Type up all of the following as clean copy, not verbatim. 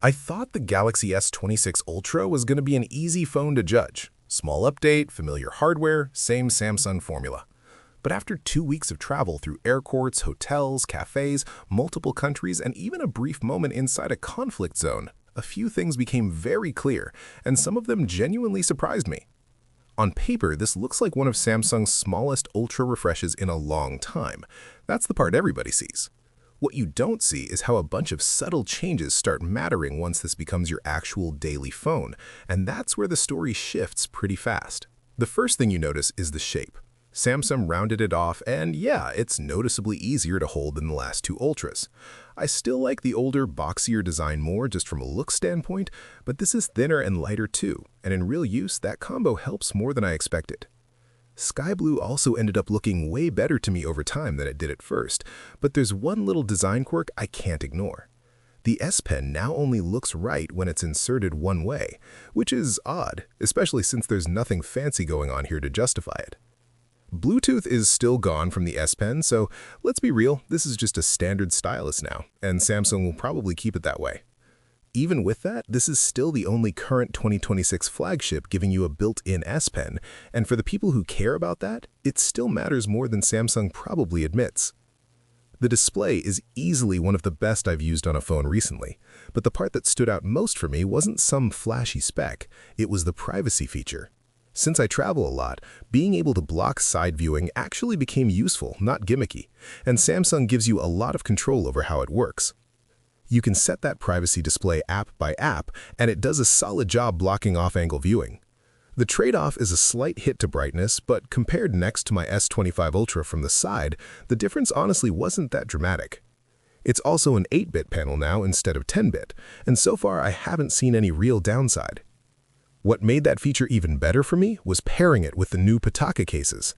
I thought the Galaxy S26 Ultra was going to be an easy phone to judge. Small update, familiar hardware, same Samsung formula. But after 2 weeks of travel through airports, hotels, cafés, multiple countries, and even a brief moment inside a conflict zone, a few things became very clear, and some of them genuinely surprised me. On paper, this looks like one of Samsung's smallest Ultra refreshes in a long time. That's the part everybody sees. What you don't see is how a bunch of subtle changes start mattering once this becomes your actual daily phone, and that's where the story shifts pretty fast. The first thing you notice is the shape. Samsung rounded it off, and yeah, it's noticeably easier to hold than the last two Ultras. I still like the older, boxier design more just from a look standpoint, but this is thinner and lighter too, and in real use, that combo helps more than I expected. Sky blue also ended up looking way better to me over time than it did at first, but there's one little design quirk I can't ignore. The S Pen now only looks right when it's inserted one way, which is odd, especially since there's nothing fancy going on here to justify it. Bluetooth is still gone from the S Pen, so let's be real, this is just a standard stylus now, and Samsung will probably keep it that way. Even with that, this is still the only current 2026 flagship giving you a built-in S Pen, and for the people who care about that, it still matters more than Samsung probably admits. The display is easily one of the best I've used on a phone recently, but the part that stood out most for me wasn't some flashy spec, it was the privacy feature. Since I travel a lot, being able to block side viewing actually became useful, not gimmicky, and Samsung gives you a lot of control over how it works. You can set that privacy display app by app, and it does a solid job blocking off-angle viewing. The trade-off is a slight hit to brightness, but compared next to my S25 Ultra from the side, the difference honestly wasn't that dramatic. It's also an 8-bit panel now instead of 10-bit, and so far I haven't seen any real downside. What made that feature even better for me was pairing it with the new Pitaka cases.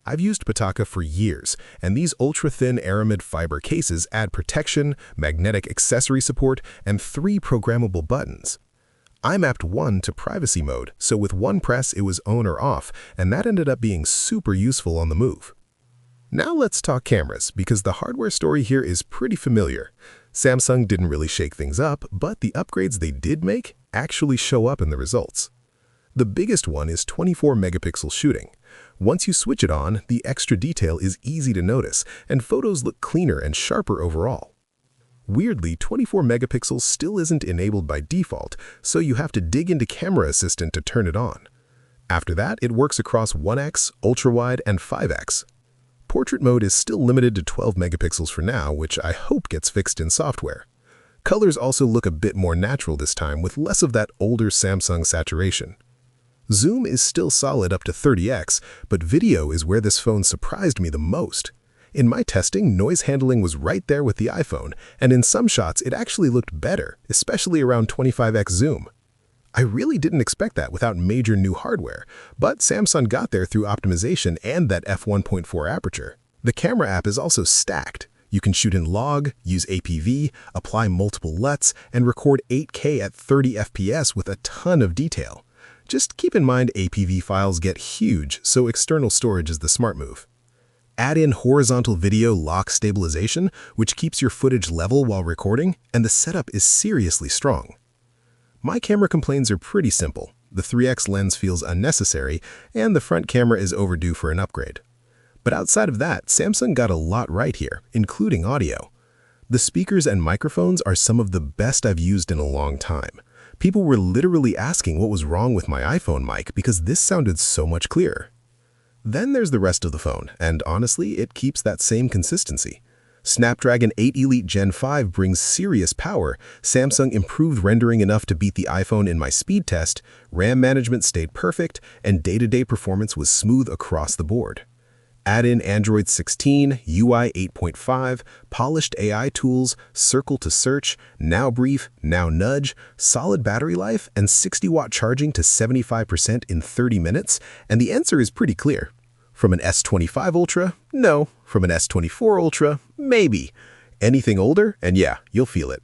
I've used Pitaka for years, and these ultra-thin aramid fiber cases add protection, magnetic accessory support, and 3 programmable buttons. I mapped one to privacy mode, so with one press it was on or off, and that ended up being super useful on the move. Now let's talk cameras, because the hardware story here is pretty familiar. Samsung didn't really shake things up, but the upgrades they did make actually show up in the results. The biggest one is 24-megapixel shooting. Once you switch it on, the extra detail is easy to notice, and photos look cleaner and sharper overall. Weirdly, 24 megapixels still isn't enabled by default, so you have to dig into Camera Assistant to turn it on. After that, it works across 1x, ultra-wide, and 5x. Portrait mode is still limited to 12 megapixels for now, which I hope gets fixed in software. Colors also look a bit more natural this time, with less of that older Samsung saturation. Zoom is still solid up to 30x, but video is where this phone surprised me the most. In my testing, noise handling was right there with the iPhone, and in some shots it actually looked better, especially around 25x zoom. I really didn't expect that without major new hardware, but Samsung got there through optimization and that f1.4 aperture. The camera app is also stacked. You can shoot in log, use APV, apply multiple LUTs, and record 8K at 30 FPS with a ton of detail. Just keep in mind APV files get huge, so external storage is the smart move. Add in horizontal video lock stabilization, which keeps your footage level while recording, and the setup is seriously strong. My camera complaints are pretty simple. The 3x lens feels unnecessary, and the front camera is overdue for an upgrade. But outside of that, Samsung got a lot right here, including audio. The speakers and microphones are some of the best I've used in a long time. People were literally asking what was wrong with my iPhone mic because this sounded so much clearer. Then there's the rest of the phone, and honestly, it keeps that same consistency. Snapdragon 8 Elite Gen 5 brings serious power, Samsung improved rendering enough to beat the iPhone in my speed test, RAM management stayed perfect, and day-to-day performance was smooth across the board. Add in Android 16, UI 8.5, polished AI tools, circle to search, now brief, now nudge, solid battery life, and 60-watt charging to 75% in 30 minutes, and the answer is pretty clear. From an S25 Ultra? No. From an S24 Ultra? Maybe. Anything older? And yeah, you'll feel it.